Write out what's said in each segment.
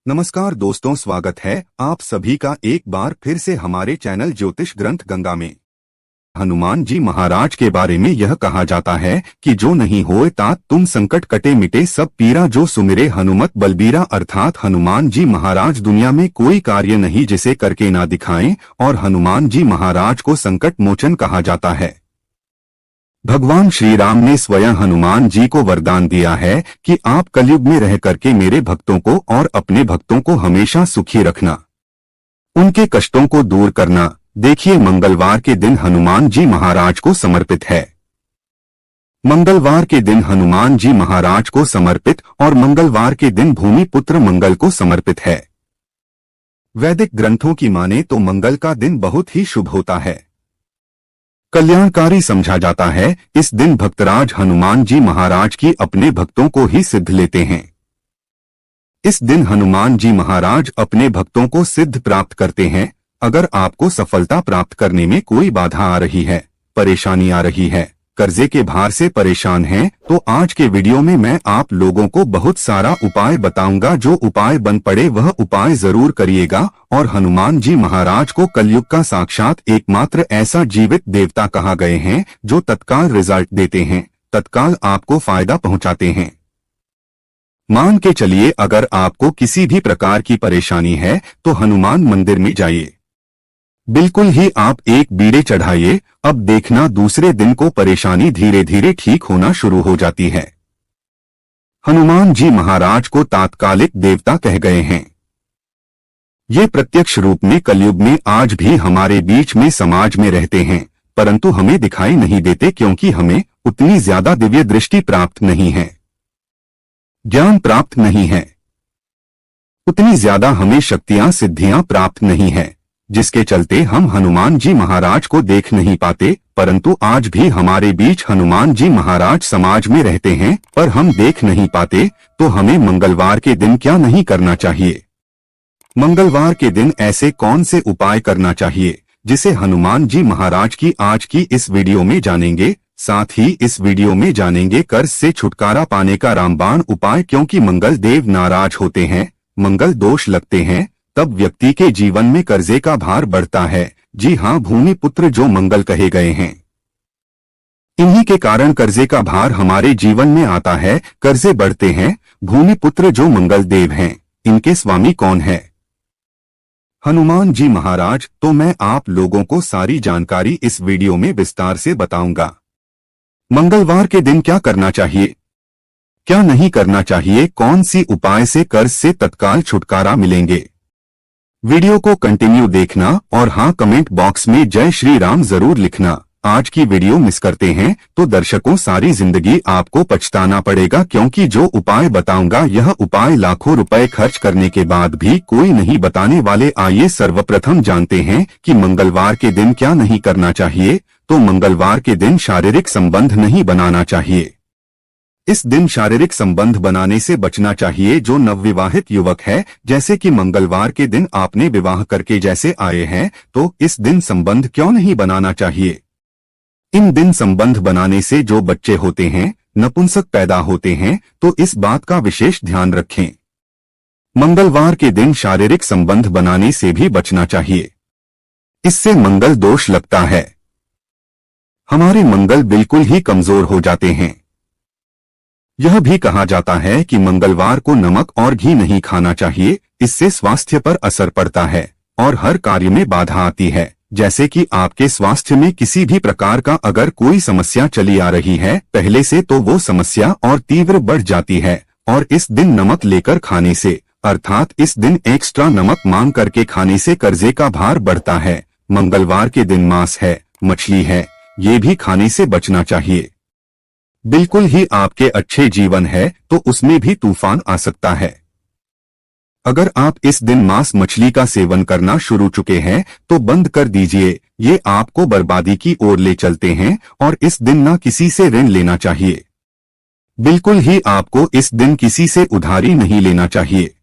नमस्कार दोस्तों, स्वागत है आप सभी का एक बार फिर से हमारे चैनल ज्योतिष ग्रंथ गंगा में। हनुमान जी महाराज के बारे में यह कहा जाता है कि जो नहीं होए तात तुम संकट कटे मिटे सब पीरा, जो सुमिरे हनुमत बलबीरा। अर्थात हनुमान जी महाराज दुनिया में कोई कार्य नहीं जिसे करके ना दिखाएं, और हनुमान जी महाराज को संकट मोचन कहा जाता है। भगवान श्री राम ने स्वयं हनुमान जी को वरदान दिया है कि आप कलयुग में रह करके मेरे भक्तों को और अपने भक्तों को हमेशा सुखी रखना, उनके कष्टों को दूर करना। देखिए, मंगलवार के दिन हनुमान जी महाराज को समर्पित है। मंगलवार के दिन हनुमान जी महाराज को समर्पित और मंगलवार के दिन भूमि पुत्र मंगल को समर्पित है। वैदिक ग्रंथों की माने तो मंगल का दिन बहुत ही शुभ होता है, कल्याणकारी समझा जाता है। इस दिन भक्तराज हनुमान जी महाराज की अपने भक्तों को ही सिद्ध लेते हैं। इस दिन हनुमान जी महाराज अपने भक्तों को सिद्ध प्राप्त करते हैं। अगर आपको सफलता प्राप्त करने में कोई बाधा आ रही है, परेशानी आ रही है, कर्जे के भार से परेशान हैं, तो आज के वीडियो में मैं आप लोगों को बहुत सारा उपाय बताऊंगा। जो उपाय बन पड़े वह उपाय जरूर करिएगा। और हनुमान जी महाराज को कलयुग का साक्षात एकमात्र ऐसा जीवित देवता कहा गए हैं जो तत्काल रिजल्ट देते हैं, तत्काल आपको फायदा पहुंचाते हैं। मान के चलिए, अगर आपको किसी भी प्रकार की परेशानी है तो हनुमान मंदिर में जाइए, बिल्कुल ही आप एक बीड़े चढ़ाइए। अब देखना, दूसरे दिन को परेशानी धीरे धीरे ठीक होना शुरू हो जाती है। हनुमान जी महाराज को तात्कालिक देवता कह गए हैं। ये प्रत्यक्ष रूप में कलयुग में आज भी हमारे बीच में समाज में रहते हैं, परंतु हमें दिखाई नहीं देते क्योंकि हमें उतनी ज्यादा दिव्य दृष्टि प्राप्त नहीं है, ज्ञान प्राप्त नहीं है, उतनी ज्यादा हमें शक्तियां सिद्धियां प्राप्त नहीं है, जिसके चलते हम हनुमान जी महाराज को देख नहीं पाते। परंतु आज भी हमारे बीच हनुमान जी महाराज समाज में रहते हैं, पर हम देख नहीं पाते। तो हमें मंगलवार के दिन क्या नहीं करना चाहिए? मंगलवार के दिन ऐसे कौन से उपाय करना चाहिए जिसे हनुमान जी महाराज की आज की इस वीडियो में जानेंगे। साथ ही इस वीडियो में जानेंगे कर्ज से छुटकारा पाने का रामबाण उपाय, क्योंकि मंगल देव नाराज होते हैं, मंगल दोष लगते हैं, तब व्यक्ति के जीवन में कर्जे का भार बढ़ता है। जी हाँ, भूमि पुत्र जो मंगल कहे गए हैं, इन्हीं के कारण कर्जे का भार हमारे जीवन में आता है, कर्जे बढ़ते हैं। भूमि पुत्र जो मंगल देव हैं, इनके स्वामी कौन है? हनुमान जी महाराज। तो मैं आप लोगों को सारी जानकारी इस वीडियो में विस्तार से बताऊंगा। मंगलवार के दिन क्या करना चाहिए, क्या नहीं करना चाहिए, कौन सी उपाय से कर्ज से तत्काल छुटकारा मिलेंगे। वीडियो को कंटिन्यू देखना और हाँ, कमेंट बॉक्स में जय श्री राम जरूर लिखना। आज की वीडियो मिस करते हैं तो दर्शकों, सारी जिंदगी आपको पछताना पड़ेगा, क्योंकि जो उपाय बताऊंगा यह उपाय लाखों रुपए खर्च करने के बाद भी कोई नहीं बताने वाले। आइए सर्वप्रथम जानते हैं कि मंगलवार के दिन क्या नहीं करना चाहिए। तो मंगलवार के दिन शारीरिक संबंध नहीं बनाना चाहिए। इस दिन शारीरिक संबंध बनाने से बचना चाहिए। जो नवविवाहित युवक है, जैसे कि मंगलवार के दिन आपने विवाह करके जैसे आए हैं, तो इस दिन संबंध क्यों नहीं बनाना चाहिए। इन दिन संबंध बनाने से जो बच्चे होते हैं, नपुंसक पैदा होते हैं, तो इस बात का विशेष ध्यान रखें। मंगलवार के दिन शारीरिक संबंध बनाने से भी बचना चाहिए, इससे मंगल दोष लगता है, हमारे मंगल बिल्कुल ही कमजोर हो जाते हैं। यह भी कहा जाता है कि मंगलवार को नमक और घी नहीं खाना चाहिए, इससे स्वास्थ्य पर असर पड़ता है और हर कार्य में बाधा आती है। जैसे कि आपके स्वास्थ्य में किसी भी प्रकार का अगर कोई समस्या चली आ रही है पहले से, तो वो समस्या और तीव्र बढ़ जाती है। और इस दिन नमक लेकर खाने से, अर्थात इस दिन एक्स्ट्रा नमक मांग करके खाने से कर्जे का भार बढ़ता है। मंगलवार के दिन मांस है, मछली है, ये भी खाने से बचना चाहिए। बिल्कुल ही आपके अच्छे जीवन है तो उसमें भी तूफान आ सकता है। अगर आप इस दिन मांस मछली का सेवन करना शुरू चुके हैं तो बंद कर दीजिए, ये आपको बर्बादी की ओर ले चलते हैं। और इस दिन ना किसी से ऋण लेना चाहिए, बिल्कुल ही आपको इस दिन किसी से उधारी नहीं लेना चाहिए।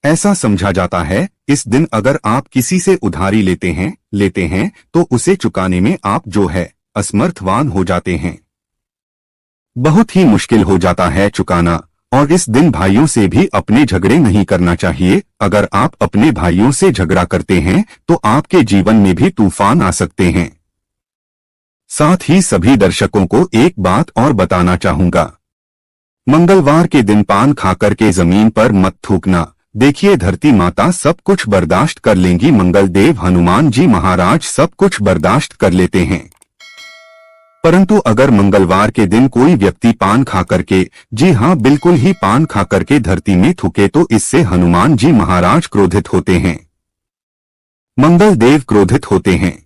ऐसा समझा जाता है इस दिन अगर आप किसी से उधारी लेते हैं तो उसे चुकाने में आप जो है असमर्थवान हो जाते हैं, बहुत ही मुश्किल हो जाता है चुकाना। और इस दिन भाइयों से भी अपने झगड़े नहीं करना चाहिए। अगर आप अपने भाइयों से झगड़ा करते हैं तो आपके जीवन में भी तूफान आ सकते हैं। साथ ही सभी दर्शकों को एक बात और बताना चाहूंगा, मंगलवार के दिन पान खाकर के जमीन पर मत थूकना। देखिए, धरती माता सब कुछ बर्दाश्त कर लेंगी, मंगल देव हनुमान जी महाराज सब कुछ बर्दाश्त कर लेते हैं। परंतु अगर मंगलवार के दिन कोई व्यक्ति पान खा करके, जी हाँ बिल्कुल ही पान खा करके धरती में थूके तो इससे हनुमान जी महाराज क्रोधित होते हैं, मंगल देव क्रोधित होते हैं।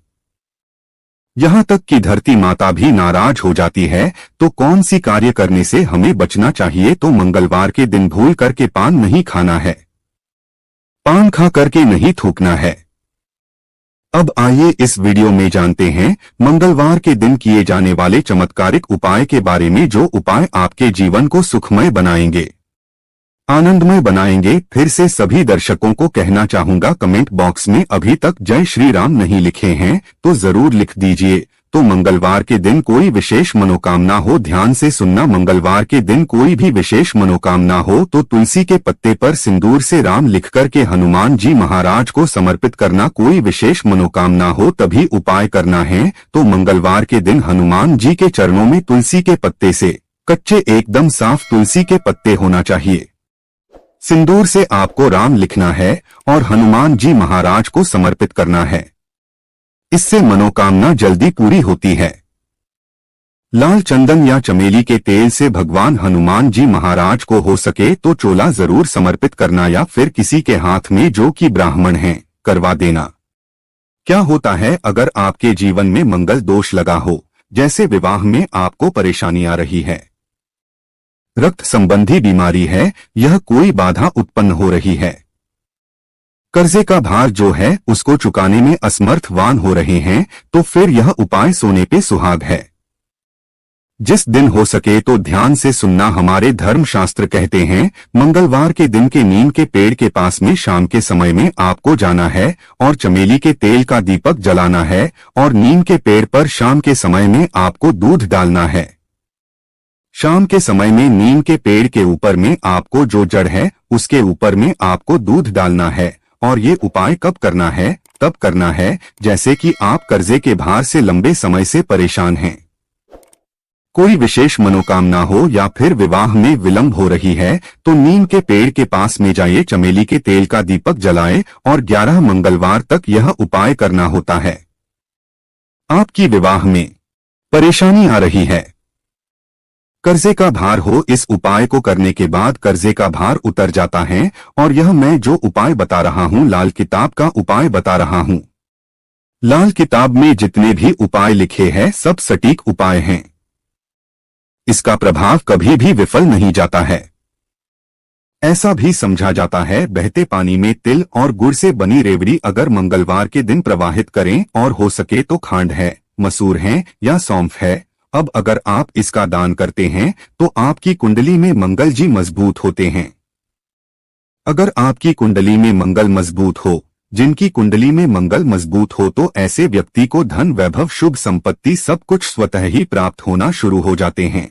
यहाँ तक कि धरती माता भी नाराज हो जाती है। तो कौन सी कार्य करने से हमें बचना चाहिए? तो मंगलवार के दिन भूल करके पान नहीं खाना है, पान खा करके नहीं थूकना है। अब आइए इस वीडियो में जानते हैं मंगलवार के दिन किए जाने वाले चमत्कारिक उपाय के बारे में, जो उपाय आपके जीवन को सुखमय बनाएंगे, आनंदमय बनाएंगे। फिर से सभी दर्शकों को कहना चाहूंगा, कमेंट बॉक्स में अभी तक जय श्री राम नहीं लिखे हैं तो जरूर लिख दीजिए। तो मंगलवार के दिन कोई विशेष मनोकामना हो, ध्यान से सुनना, मंगलवार के दिन कोई भी विशेष मनोकामना हो तो तुलसी के पत्ते पर सिंदूर से राम लिख करके हनुमान जी महाराज को समर्पित करना। कोई विशेष मनोकामना हो तभी उपाय करना है। तो मंगलवार के दिन हनुमान जी के चरणों में तुलसी के पत्ते से, कच्चे एकदम साफ तुलसी के पत्ते होना चाहिए, सिंदूर से आपको राम लिखना है और हनुमान जी महाराज को समर्पित करना है। इससे मनोकामना जल्दी पूरी होती है। लाल चंदन या चमेली के तेल से भगवान हनुमान जी महाराज को हो सके तो चोला जरूर समर्पित करना, या फिर किसी के हाथ में जो कि ब्राह्मण हैं करवा देना। क्या होता है, अगर आपके जीवन में मंगल दोष लगा हो, जैसे विवाह में आपको परेशानी आ रही है, रक्त संबंधी बीमारी है, यह कोई बाधा उत्पन्न हो रही है, कर्जे का भार जो है उसको चुकाने में असमर्थवान हो रहे हैं, तो फिर यह उपाय सोने पे सुहाग है। जिस दिन हो सके तो ध्यान से सुनना। हमारे धर्मशास्त्र कहते हैं मंगलवार के दिन के नीम के पेड़ के पास में शाम के समय में आपको जाना है और चमेली के तेल का दीपक जलाना है, और नीम के पेड़ पर शाम के समय में आपको दूध डालना है। शाम के समय में नीम के पेड़ के ऊपर में आपको जो जड़ है उसके ऊपर में आपको दूध डालना है। और ये उपाय कब करना है? तब करना है जैसे कि आप कर्जे के भार से लंबे समय से परेशान हैं, कोई विशेष मनोकामना हो, या फिर विवाह में विलंब हो रही है, तो नीम के पेड़ के पास में जाइए, चमेली के तेल का दीपक जलाएं और 11 मंगलवार तक यह उपाय करना होता है। आपकी विवाह में परेशानी आ रही है, कर्जे का भार हो, इस उपाय को करने के बाद कर्जे का भार उतर जाता है। और यह मैं जो उपाय बता रहा हूँ लाल किताब का उपाय बता रहा हूँ। लाल किताब में जितने भी उपाय लिखे हैं सब सटीक उपाय हैं, इसका प्रभाव कभी भी विफल नहीं जाता है। ऐसा भी समझा जाता है बहते पानी में तिल और गुड़ से बनी रेवड़ी अगर मंगलवार के दिन प्रवाहित करें, और हो सके तो खांड है, मसूर है या सौंफ है। अब अगर आप इसका दान करते हैं तो आपकी कुंडली में मंगल जी मजबूत होते हैं। अगर आपकी कुंडली में मंगल मजबूत हो, जिनकी कुंडली में मंगल मजबूत हो, तो ऐसे व्यक्ति को धन, वैभव, शुभ संपत्ति सब कुछ स्वतः ही प्राप्त होना शुरू हो जाते हैं।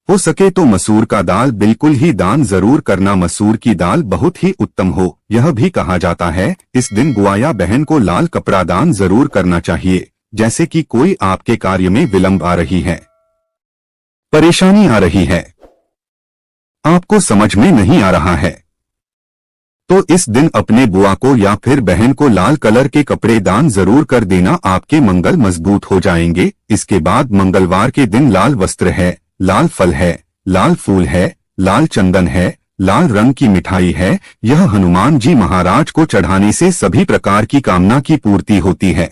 हो सके तो मसूर का दाल बिल्कुल ही दान जरूर करना, मसूर की दाल बहुत ही उत्तम हो। यह भी कहा जाता है इस दिन बुआ या बहन को लाल कपड़ा दान जरूर करना चाहिए, जैसे कि कोई आपके कार्य में विलंब आ रही है, परेशानी आ रही है, आपको समझ में नहीं आ रहा है, तो इस दिन अपने बुआ को या फिर बहन को लाल कलर के कपड़े दान जरूर कर देना, आपके मंगल मजबूत हो जाएंगे। इसके बाद मंगलवार के दिन लाल वस्त्र है, लाल फल है, लाल फूल है, लाल चंदन है, लाल रंग की मिठाई है, यह हनुमान जी महाराज को चढ़ाने से सभी प्रकार की कामना की पूर्ति होती है।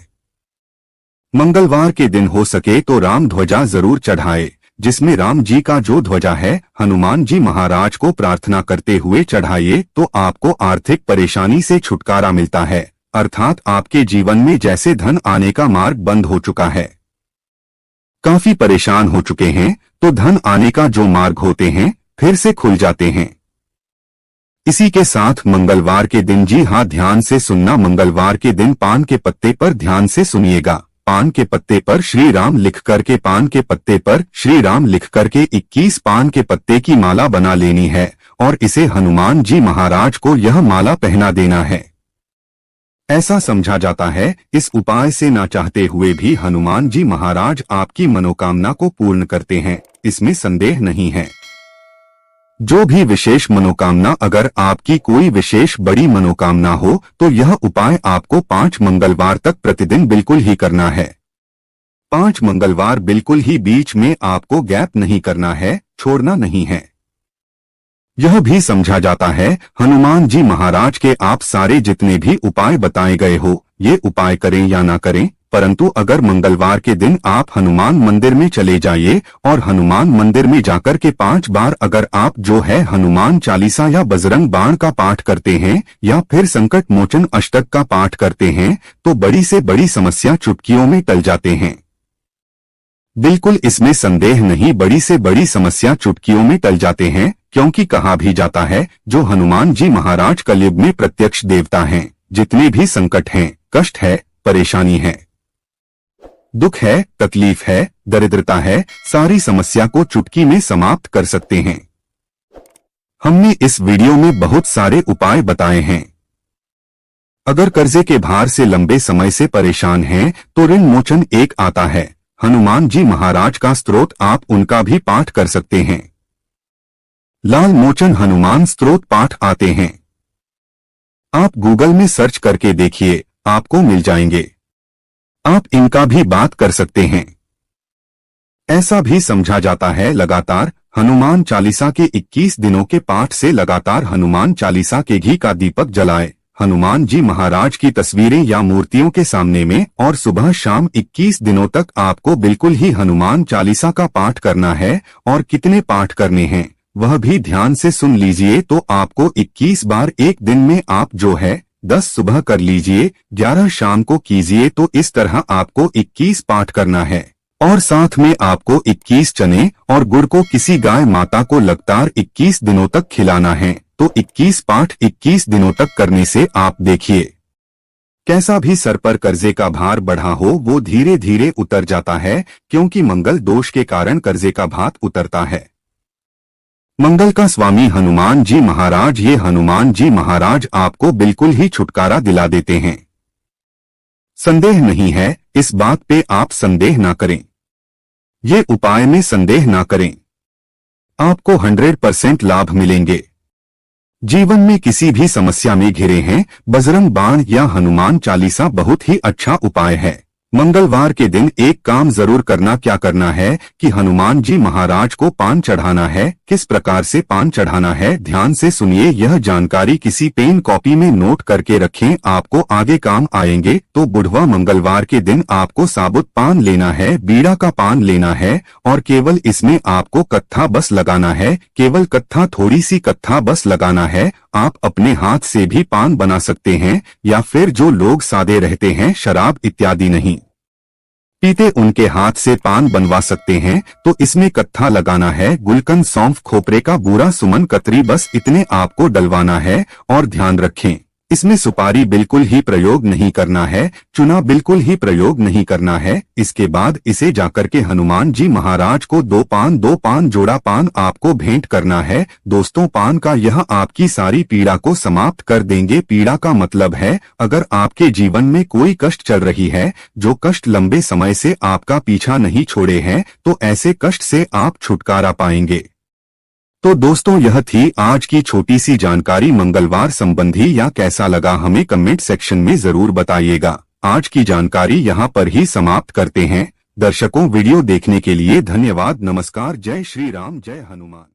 मंगलवार के दिन हो सके तो राम ध्वजा जरूर चढ़ाए, जिसमें राम जी का जो ध्वजा है हनुमान जी महाराज को प्रार्थना करते हुए चढ़ाइए, तो आपको आर्थिक परेशानी से छुटकारा मिलता है। अर्थात आपके जीवन में जैसे धन आने का मार्ग बंद हो चुका है, काफी परेशान हो चुके हैं, तो धन आने का जो मार्ग होते हैं फिर से खुल जाते हैं। इसी के साथ मंगलवार के दिन, जी हाँ ध्यान से सुनना, मंगलवार के दिन पान के पत्ते पर ध्यान से सुनिएगा, पान के पत्ते पर श्री राम लिख करके पान के पत्ते पर श्री राम लिख करके 21 पान के पत्ते की माला बना लेनी है और इसे हनुमान जी महाराज को यह माला पहना देना है। ऐसा समझा जाता है इस उपाय से ना चाहते हुए भी हनुमान जी महाराज आपकी मनोकामना को पूर्ण करते हैं, इसमें संदेह नहीं है। जो भी विशेष मनोकामना, अगर आपकी कोई विशेष बड़ी मनोकामना हो तो यह उपाय आपको 5 मंगलवार तक प्रतिदिन बिल्कुल ही करना है। 5 मंगलवार बिल्कुल ही, बीच में आपको गैप नहीं करना है, छोड़ना नहीं है। यह भी समझा जाता है हनुमान जी महाराज के आप सारे जितने भी उपाय बताए गए हो, ये उपाय करें या ना करें, परंतु अगर मंगलवार के दिन आप हनुमान मंदिर में चले जाइए और हनुमान मंदिर में जाकर के 5 बार अगर आप जो है हनुमान चालीसा या बजरंग बाण का पाठ करते हैं या फिर संकट मोचन अष्टक का पाठ करते हैं तो बड़ी से बड़ी समस्या चुटकियों में टल जाते हैं। बिल्कुल इसमें संदेह नहीं, बड़ी से बड़ी समस्या चुटकियों में टल जाते हैं, क्योंकि कहा भी जाता है जो हनुमान जी महाराज कलयुग में प्रत्यक्ष देवता हैं। जितने भी संकट हैं, कष्ट है, परेशानी है, दुख है, तकलीफ है, दरिद्रता है, सारी समस्या को चुटकी में समाप्त कर सकते हैं। हमने इस वीडियो में बहुत सारे उपाय बताए हैं। अगर कर्जे के भार से लंबे समय से परेशान हैं तो ऋण मोचन एक आता है, हनुमान जी महाराज का स्तोत्र, आप उनका भी पाठ कर सकते हैं। लाल मोचन हनुमान स्तोत्र पाठ आते हैं, आप गूगल में सर्च करके देखिए, आपको मिल जाएंगे। आप इनका भी बात कर सकते हैं। ऐसा भी समझा जाता है लगातार हनुमान चालीसा के 21 दिनों के पाठ से लगातार हनुमान चालीसा के घी का दीपक जलाए हनुमान जी महाराज की तस्वीरें या मूर्तियों के सामने में और सुबह शाम 21 दिनों तक आपको बिल्कुल ही हनुमान चालीसा का पाठ करना है। और कितने पाठ करने हैं वह भी ध्यान से सुन लीजिए। तो आपको 21 बार एक दिन में आप जो है 10 सुबह कर लीजिए, 11 शाम को कीजिए। तो इस तरह आपको 21 पाठ करना है और साथ में आपको 21 चने और गुड़ को किसी गाय माता को लगातार 21 दिनों तक खिलाना है। तो 21 पाठ 21 दिनों तक करने से आप देखिए कैसा भी सर पर कर्जे का भार बढ़ा हो वो धीरे धीरे उतर जाता है, क्योंकि मंगल दोष के कारण कर्जे का भार उतरता है। मंगल का स्वामी हनुमान जी महाराज, ये हनुमान जी महाराज आपको बिल्कुल ही छुटकारा दिला देते हैं। संदेह नहीं है, इस बात पे आप संदेह ना करें, ये उपाय में संदेह ना करें, आपको 100% लाभ मिलेंगे। जीवन में किसी भी समस्या में घिरे हैं, बजरंग बाण या हनुमान चालीसा बहुत ही अच्छा उपाय है। मंगलवार के दिन एक काम जरूर करना, क्या करना है कि हनुमान जी महाराज को पान चढ़ाना है। किस प्रकार से पान चढ़ाना है ध्यान से सुनिए, यह जानकारी किसी पेन कॉपी में नोट करके रखें, आपको आगे काम आएंगे। तो बुधवार मंगलवार के दिन आपको साबुत पान लेना है, बीड़ा का पान लेना है और केवल इसमें आपको कत्था बस लगाना है, केवल कत्था, थोड़ी सी कत्था बस लगाना है। आप अपने हाथ से भी पान बना सकते हैं या फिर जो लोग सादे रहते हैं, शराब इत्यादि नहीं पीते, उनके हाथ से पान बनवा सकते हैं। तो इसमें कत्था लगाना है, गुलकंद, सौंफ, खोपरे का बूरा, सुमन, कतरी, बस इतने आपको डलवाना है। और ध्यान रखें इसमें सुपारी बिल्कुल ही प्रयोग नहीं करना है, चुना बिल्कुल ही प्रयोग नहीं करना है। इसके बाद इसे जाकर के हनुमान जी महाराज को 2 पान जोड़ा पान आपको भेंट करना है। दोस्तों, पान का यह आपकी सारी पीड़ा को समाप्त कर देंगे। पीड़ा का मतलब है अगर आपके जीवन में कोई कष्ट चल रही है, जो कष्ट लंबे समय से आपका पीछा नहीं छोड़े हैं, तो ऐसे कष्ट से आप छुटकारा पाएंगे। तो दोस्तों, यह थी आज की छोटी सी जानकारी मंगलवार संबंधी। या कैसा लगा हमें कमेंट सेक्शन में जरूर बताइएगा। आज की जानकारी यहाँ पर ही समाप्त करते हैं। दर्शकों, वीडियो देखने के लिए धन्यवाद। नमस्कार। जय श्री राम, जय हनुमान।